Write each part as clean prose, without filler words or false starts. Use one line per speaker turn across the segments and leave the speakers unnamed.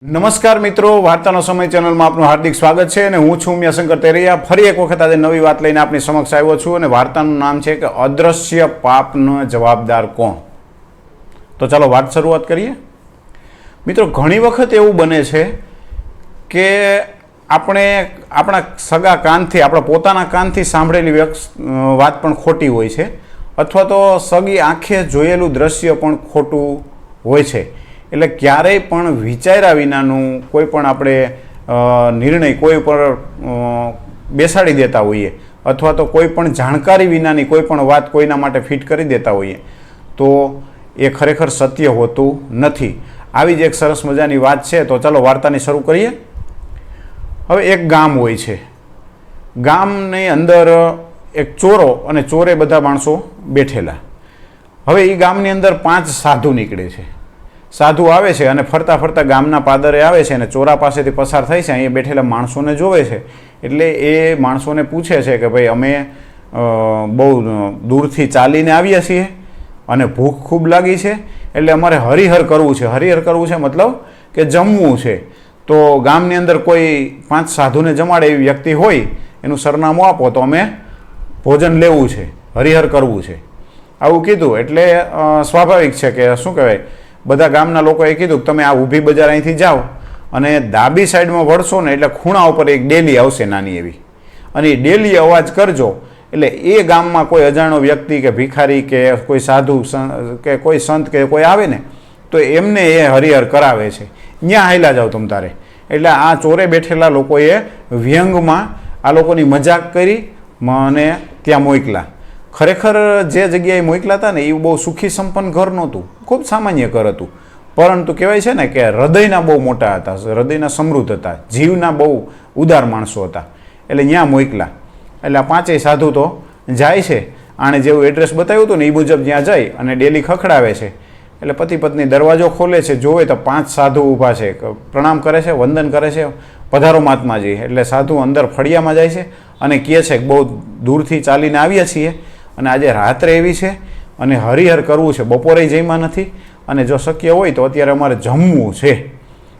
નમસ્કાર મિત્રો, વાર્તાનો સમય ચેનલમાં આપનું હાર્દિક સ્વાગત છે અને હું છું ઉમિયાશંકર તેરૈયા. ફરી એક વખત આજે નવી વાત લઈને આપની સમક્ષ આવ્યો છું અને વાર્તાનું નામ છે કે અદ્રશ્ય પાપનો જવાબદાર કોણ. તો ચાલો વાત શરૂઆત કરીએ. મિત્રો, ઘણી વખત એવું બને છે કે આપણે આપણા સગા કાનથી, આપણા પોતાના કાનથી સાંભળેલી વાત પણ ખોટી હોય છે, અથવા તો સગી આંખે જોયેલું દ્રશ્ય પણ ખોટું હોય છે. એટલે ક્યારેય પણ વિચાર્યા વિનાનું કોઈ પણ આપણે નિર્ણય કોઈ પર બેસાડી દેતા હોઈએ, અથવા તો કોઈ પણ જાણકારી વિનાની કોઈ પણ વાત કોઈના માટે ફિટ કરી દેતા હોઈએ તો એ ખરેખર સત્ય હોતું નથી. આવી જ એક સરસ મજાની વાત છે. તો ચાલો વાર્તાની શરૂ કરીએ. હવે એક ગામ હોય છે. ગામની અંદર એક ચોરો અને ચોરે બધા માણસો બેઠેલા. હવે એ ગામની અંદર 5 સાધુ નીકળે છે. સાધુ આવે છે અને ફરતા ફરતા ગામના પાદરે આવે છે અને ચોરા પાસેથી પસાર થાય છે. અહીંયા બેઠેલા માણસોને જોવે છે. એટલે એ માણસોને પૂછે છે કે ભાઈ, અમે બહુ દૂરથી ચાલીને આવ્યા છીએ અને ભૂખ ખૂબ લાગી છે, એટલે અમારે હરિહર કરવું છે. હરિહર કરવું છે મતલબ કે જમવું છે. તો ગામની અંદર કોઈ 5 સાધુને જમાડે એવી વ્યક્તિ હોય, એનું સરનામું આપો તો અમે ભોજન લેવું છે, હરિહર કરવું છે. આવું કીધું એટલે સ્વાભાવિક છે કે શું કહેવાય, બધા ગામના લોકોએ કીધું કે તમે આ ઊભી બજાર અહીંથી જાઓ અને ડાબી સાઈડમાં વળશો ને એટલે ખૂણા ઉપર એક ડેલી આવશે નાની એવી, અને એ ડેલી અવાજ કરજો એટલે એ ગામમાં કોઈ અજાણ્યો વ્યક્તિ કે ભિખારી કે કોઈ સાધુ કે કોઈ સંત કે કોઈ આવે ને તો એમને એ હરિહર કરાવે છે. ત્યાં હાલ્યા જાઓ તમ તારે. એટલે આ ચોરે બેઠેલા લોકોએ વ્યંગમાં આ લોકોની મજાક કરી મને ત્યાં મોકલા. ખરેખર જે જગ્યાએ મોકલા હતા ને એ બહુ સુખી સંપન્ન ઘર નહોતું, ખૂબ સામાન્ય ઘર હતું, પરંતુ કહેવાય છે ને કે હૃદયના બહુ મોટા હતા, હૃદયના સમૃદ્ધ હતા, જીવના બહુ ઉદાર માણસો હતા. એટલે ત્યાં મોકલા. એટલે આ 5 સાધુ તો જાય છે. આણે જેવું એડ્રેસ બતાવ્યું હતું ને એ મુજબ ત્યાં જઈ અને ડેલી ખખડાવે છે. એટલે પતિ પત્ની દરવાજો ખોલે છે, જોવે તો 5 સાધુ ઊભા છે, પ્રણામ કરે છે, વંદન કરે છે, પધારો મહાત્માજી. એટલે સાધુ અંદર ફળિયામાં જાય છે અને કહે છે કે બહુ દૂરથી ચાલીને આવ્યા છીએ અને આજે રાત્રે એવી છે અને હરિહર કરવું છે, બપોરે જમ્યા નથી અને જો શક્ય હોય તો અત્યારે અમારે જમવું છે.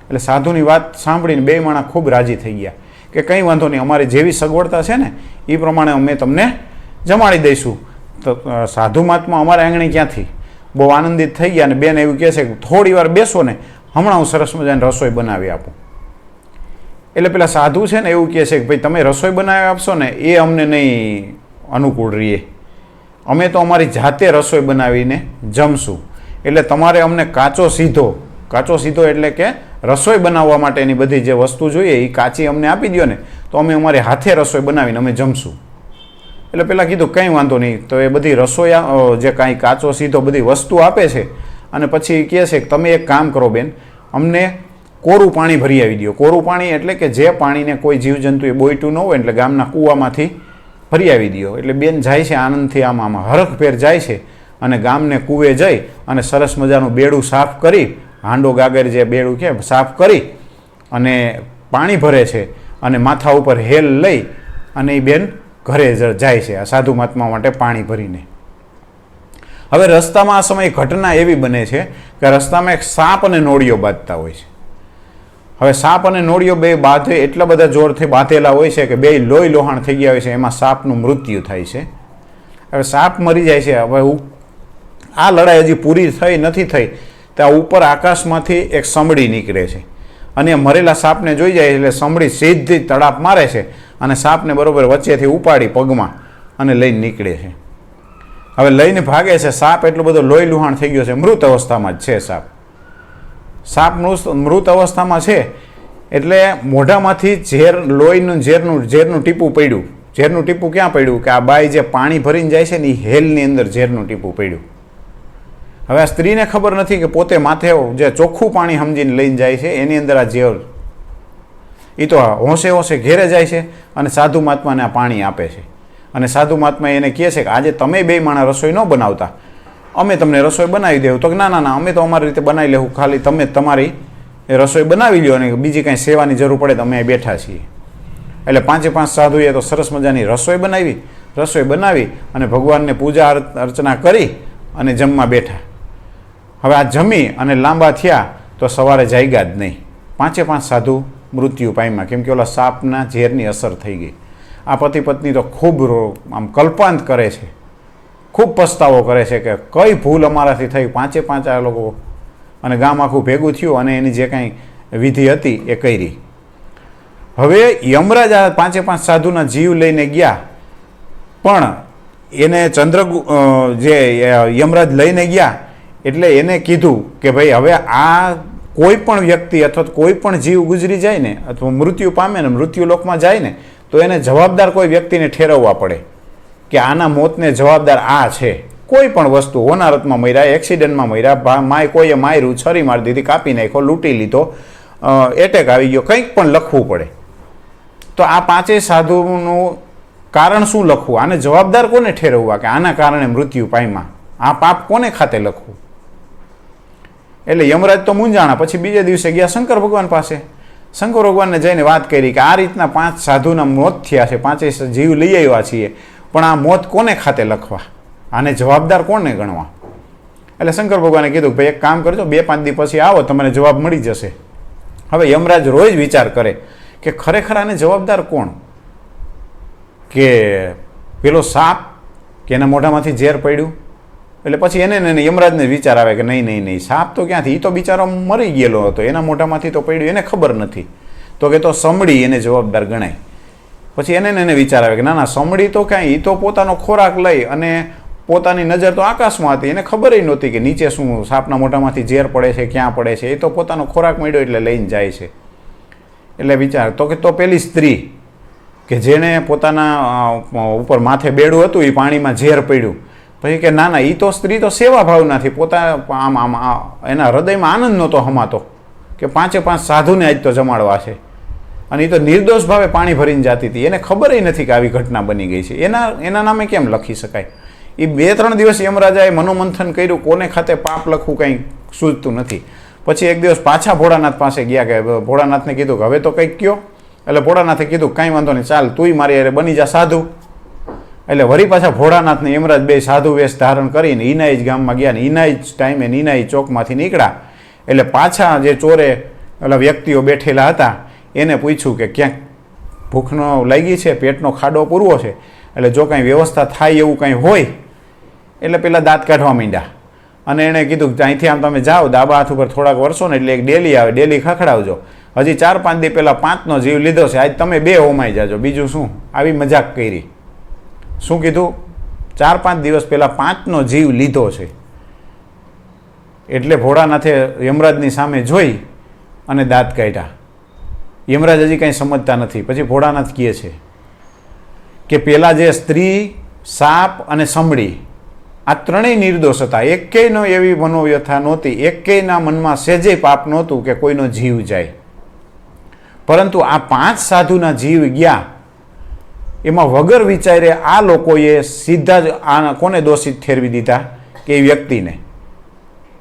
એટલે સાધુની વાત સાંભળીને 2 માણસ ખૂબ રાજી થઈ ગયા કે કંઈ વાંધો નહીં, અમારી જેવી સગવડતા છે ને એ પ્રમાણે અમે તમને જમાડી દઈશું. તો સાધુ મહાત્મા અમારા આંગણે ક્યાંથી, બહુ આનંદિત થઈ ગયા. અને બેન એવું કહે છે કે થોડી વાર બેસો ને, હમણાં હું સરસ મજાની રસોઈ બનાવી આપું. એટલે પેલા સાધુ છે ને એવું કહે છે કે ભાઈ, તમે રસોઈ બનાવી આપશો ને એ અમને નહીં અનુકૂળ રહીએ, અમે તો અમારી જાતે રસોઈ બનાવીને જમશું. એટલે તમારે અમને કાચો સીધો એટલે કે રસોઈ બનાવવા માટેની બધી જે વસ્તુ જોઈએ એ કાચી અમને આપી દો ને, તો અમે અમારી હાથે રસોઈ બનાવીને અમે જમશું. એટલે પેલા કીધું કંઈ વાંધો નહીં. તો એ બધી રસોઈ જે કાંઈ કાચો સીધો બધી વસ્તુ આપે છે અને પછી કહે છે કે તમે એક કામ કરો બેન, અમને કોરું પાણી ભરી આવી દો. કોરું પાણી એટલે કે જે પાણીને કોઈ જીવજંતુએ બોયટું ન હોય, એટલે ગામના કૂવામાંથી ફરી આવી દો. એટલે બેન જાય છે આનંદથી, આમાં હરખભેર જાય છે અને ગામને કૂવે જઈ અને સરસ મજાનું બેડું સાફ કરી, હાંડો ગાગર જે બેડું કે સાફ કરી અને પાણી ભરે છે અને માથા ઉપર હેલ લઈ અને એ બેન ઘરે જાય છે આ સાધુ મહાત્મા માટે પાણી ભરીને. હવે રસ્તામાં આ સમયે ઘટના એવી બને છે કે રસ્તામાં એક સાપ અને નોળિયો બાંધતા હોય છે. હવે સાપ અને નોળિયો બે બાંધે એટલા બધા જોરથી બાંધેલા હોય છે કે બે લોહી લોહાણ થઈ ગયા હોય છે. એમાં સાપનું મૃત્યુ થાય છે. હવે સાપ મરી જાય છે. હવે આ લડાઈ હજી પૂરી થઈ નથી થઈ ત્યાં ઉપર આકાશમાંથી એક સમડી નીકળે છે અને મરેલા સાપને જોઈ જાય એટલે સમડી સીધી તડાપ મારે છે અને સાપને બરોબર વચ્ચેથી ઉપાડી પગમાં અને લઈને નીકળે છે. હવે લઈને ભાગે છે. સાપ એટલો બધો લોહી લુહાણ થઈ ગયો છે, મૃત અવસ્થામાં જ છે સાપ. સાપ મૃત અવસ્થામાં છે એટલે મોઢામાંથી ઝેરનું ટીપું પડ્યું. ઝેરનું ટીપું ક્યાં પડ્યું કે આ બાઈ જે પાણી ભરીને જાય છે ને એ હેલની અંદર ઝેરનું ટીપું પડ્યું. હવે આ સ્ત્રીને ખબર નથી કે પોતે માથે જે ચોખ્ખું પાણી સમજીને લઈને જાય છે એની અંદર આ ઝેર, એ તો હોંશે હોંશે ઘેરે જાય છે અને સાધુ મહાત્માને આ પાણી આપે છે. અને સાધુ મહાત્મા એને કહે છે કે આજે તમે 2 માણસ રસોઈ ન બનાવતા, અમે તમને રસોઈ બનાવી દેવું. તો ના ના ના, અમે તો અમારી રીતે બનાવી લેવું, ખાલી તમે તમારી રસોઈ બનાવી લો અને બીજી કાંઈ સેવાની જરૂર પડે તો અમે બેઠા છીએ. એટલે 5 સાધુએ તો સરસ મજાની રસોઈ બનાવી અને ભગવાનને પૂજા અર્ચના કરી અને જમવા બેઠા. હવે આ જમી અને લાંબા થયા તો સવારે જાગ્યા જ નહીં. પાંચે પાંચ સાધુ મૃત્યુ પામ્યા, કેમ કે ઓલા સાપના ઝેરની અસર થઈ ગઈ. આ પતિ પત્ની તો ખૂબ આમ કલ્પાંત કરે છે, ખૂબ પસ્તાવો કરે છે કે કઈ ભૂલ અમારાથી થઈ, પાંચે પાંચ આ લોકો, અને ગામ આખું ભેગું થયું અને એની જે કાંઈ વિધિ હતી એ કરી. હવે યમરાજ આ પાંચે પાંચ સાધુના જીવ લઈને ગયા, પણ એને જે યમરાજ લઈને ગયા એટલે એને કીધું કે ભાઈ હવે આ કોઈ પણ વ્યક્તિ અથવા કોઈ પણ જીવ ગુજરી જાય ને અથવા મૃત્યુ પામે ને મૃત્યુલોકમાં જાય ને તો એને જવાબદાર કોઈ વ્યક્તિને ઠેરવવા પડે કે આના મોતને જવાબદાર આ છે. કોઈ પણ વસ્તુ, હોનારતમાં મર્યા, એક્સિડન્ટમાં મર્યા, કોઈએ માર્યું, છરી મારી દીધી, કાપી નાખ્યો, લૂંટી લીધો, એટેક આવી ગયો, કંઈક પણ લખવું પડે. તો આ પાંચેય સાધુનું કારણ શું લખવું, આને જવાબદાર કોને ઠેરવવા કે આના કારણે મૃત્યુ પામ્યા, આ પાપ કોને ખાતે લખવું? એટલે યમરાજ તો મૂંઝાણા. પછી બીજે દિવસે ગયા શંકર ભગવાન પાસે. શંકર ભગવાનને જઈને વાત કરી કે આ રીતના પાંચ સાધુના મોત થયા છે, પાંચેય જીવ લઈ આવ્યા છીએ, પણ આ મોત કોને ખાતે લખવા, આને જવાબદાર કોને ગણવા? એટલે શંકર ભગવાને કીધું ભાઈ એક કામ કરજો, 2-5 દી પછી આવો, તમને જવાબ મળી જશે. હવે યમરાજ રોજ વિચાર કરે કે ખરેખર આને જવાબદાર કોણ, કે પેલો સાપ કે એના મોઢામાંથી ઝેર પડ્યું? એટલે પછી એને યમરાજને વિચાર આવે કે નહીં, સાપ તો ક્યાંથી, એ તો બિચારો મરી ગયેલો હતો, એના મોઢામાંથી તો પડ્યું, એને ખબર નથી, તો કે તો સમડી એને જવાબદાર ગણાય. પછી એને વિચાર આવે કે ના સમડી તો કાંઈ, એ તો પોતાનો ખોરાક લઈ અને પોતાની નજર તો આકાશમાં હતી, એને ખબર નહોતી કે નીચે શું સાપના મોઢામાંથી ઝેર પડે છે, ક્યાં પડે છે, એ તો પોતાનો ખોરાક મળ્યો એટલે લઈને જાય છે. એટલે વિચાર તો કે તો પેલી સ્ત્રી કે જેણે પોતાના ઉપર માથે બેડું હતું એ પાણીમાં ઝેર પડ્યું, પછી કે ના એ તો સ્ત્રી તો સેવા ભાવનાથી આમ એના હૃદયમાં આનંદ નહોતો હમાતો કે પાંચે પાંચ સાધુને આજ તો જમાડવા છે, અને એ તો નિર્દોષ ભાવે પાણી ભરીને જતી હતી, એને ખબર નથી કે આવી ઘટના બની ગઈ છે, એના નામે કેમ લખી શકાય? એ 2-3 દિવસ યમરાજાએ મનોમંથન કર્યું, કોને ખાતે પાપ લખવું કંઈ સૂઝતું નથી. પછી એક દિવસ પાછા ભોળાનાથ પાસે ગયા કે ભોળાનાથને કીધું કે હવે તો કંઈક કયો. એટલે ભોળાનાથે કીધું કાંઈ વાંધો નહીં, ચાલ તુંય મારી યારે બની જા સાધુ. એટલે વળી પાછા ભોળાનાથને યમરાજ બે સાધુ વેશ ધારણ કરીને ઈનાઈ ગામમાં ગયા ને ઈનાઈ ટાઈમે ઈનાઈ ચોકમાંથી નીકળ્યા. એટલે પાછા જે ચોરે ઓલા વ્યક્તિઓ બેઠેલા હતા એને પૂછ્યું કે ક્યાંક ભૂખનો લાગી છે, પેટનો ખાડો પૂરવો છે, એટલે જો કાંઈ વ્યવસ્થા થાય એવું કાંઈ હોય. એટલે પેલા દાંત કાઢવા માંડ્યા અને એણે કીધું કે અહીંથી આમ તમે જાઓ, ડાબા હાથ ઉપર થોડાક વર્ષો ને એટલે એક ડેલી આવે, ડેલી ખખડાવજો. હજી 4-5 દી પહેલાં 5નો જીવ લીધો છે, આજ તમે 2 હોમાઈ જાજો, બીજું શું? આવી મજાક કરી. શું કીધું? 4-5 દિવસ પહેલાં 5નો જીવ લીધો છે. એટલે ભોળાનાથે યમરાજની સામે જોઈ અને દાંત કાઢ્યા. યમરાજ હજી કંઈ સમજતા નથી. પછી ભોળાનાથ કહે છે કે પેલા જે સ્ત્રી, સાપ અને સમડી આ ત્રણેય નિર્દોષ હતા, એકેયનો એવી મનોવ્યથા નહોતી, એકેયના મનમાં સહેજે પાપ નહોતું કે કોઈનો જીવ જાય. પરંતુ આ 5 સાધુના જીવ ગયા એમાં વગર વિચારે આ લોકોએ સીધા જ આ કોને દોષિત ઠેરવી દીધા કે એ વ્યક્તિને.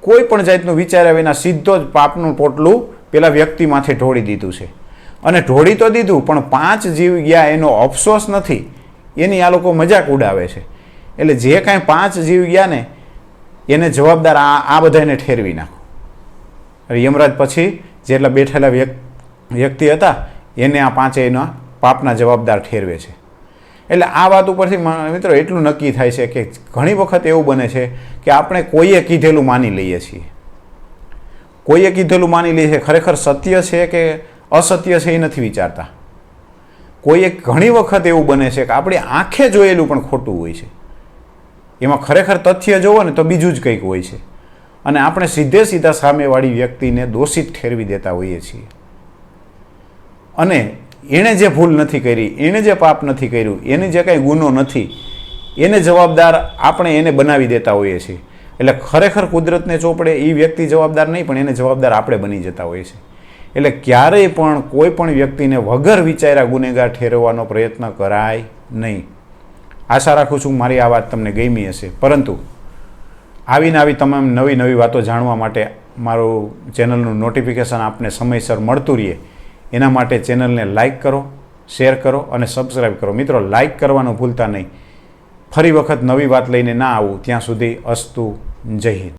કોઈ પણ જાતનું વિચાર્યા વિના સીધો જ પાપનું પોટલું પેલા વ્યક્તિ માથે ઢોળી દીધું છે. અને ઢોળી તો દીધું, પણ 5 જીવ ગયા એનો અફસોસ નથી, એની આ લોકો મજાક ઉડાવે છે. એટલે જે કાંઈ 5 જીવ ગયા ને એને જવાબદાર આ બધાને ઠેરવી નાખો. યમરાજ પછી જેટલા બેઠેલા વ્યક્તિ હતા એને આ 5એયના પાપના જવાબદાર ઠેરવે છે. એટલે આ વાત ઉપરથી મિત્રો એટલું નક્કી થાય છે કે ઘણી વખત એવું બને છે કે આપણે કોઈએ કીધેલું માની લઈએ છીએ. કોઈએ કીધેલું માની લઈએ છીએ, ખરેખર સત્ય છે કે અસત્ય છે એ નથી વિચારતા. કોઈએ ઘણી વખત એવું બને છે કે આપણે આંખે જોયેલું પણ ખોટું હોય છે, એમાં ખરેખર તથ્ય જોવો ને તો બીજું જ કંઈક હોય છે, અને આપણે સીધા સામેવાળી વ્યક્તિને દોષિત ઠેરવી દેતા હોઈએ છીએ. અને એણે જે ભૂલ નથી કરી, એણે જે પાપ નથી કર્યું, એને જે કાંઈ ગુનો નથી, એને જવાબદાર આપણે એને બનાવી દેતા હોઈએ છીએ. એટલે ખરેખર કુદરતને ચોપડે એ વ્યક્તિ જવાબદાર નહીં, પણ એને જવાબદાર આપણે બની જતા હોઈએ છીએ. એટલે ક્યારેય પણ કોઈ પણ વ્યક્તિને વગર વિચાર્યા ગુનેગાર ઠેરવવાનો પ્રયત્ન કરાય નહીં. આશા રાખું છું મારી આ વાત તમને ગમી હશે. પરંતુ આવી તમામ નવી વાતો જાણવા માટે મારું ચેનલનું નોટિફિકેશન આપને સમયસર મળતું રહે એના માટે ચેનલને લાઇક કરો, શેર કરો અને સબસ્ક્રાઈબ કરો. મિત્રો લાઇક કરવાનું ભૂલતા નહીં. ફરી વખત નવી વાત લઈને ના આવું ત્યાં સુધી અસ્તુ. જય હિન્દ.